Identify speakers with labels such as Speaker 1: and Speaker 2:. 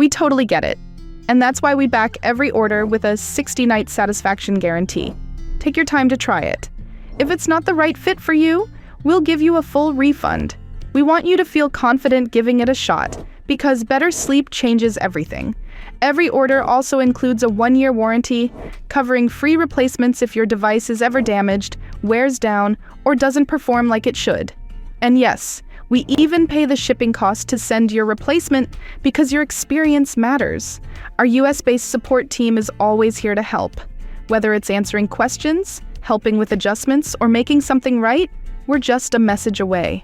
Speaker 1: We totally get it. And that's why we back every order with a 60-night satisfaction guarantee. Take your time to try it. If it's not the right fit for you, we'll give you a full refund. We want you to feel confident giving it a shot, because better sleep changes everything. Every order also includes a 1-year warranty, covering free replacements if your device is ever damaged, wears down, or doesn't perform like it should. And yes, we even pay the shipping cost to send your replacement because your experience matters. Our US-based support team is always here to help. Whether it's answering questions, helping with adjustments, or making something right, we're just a message away.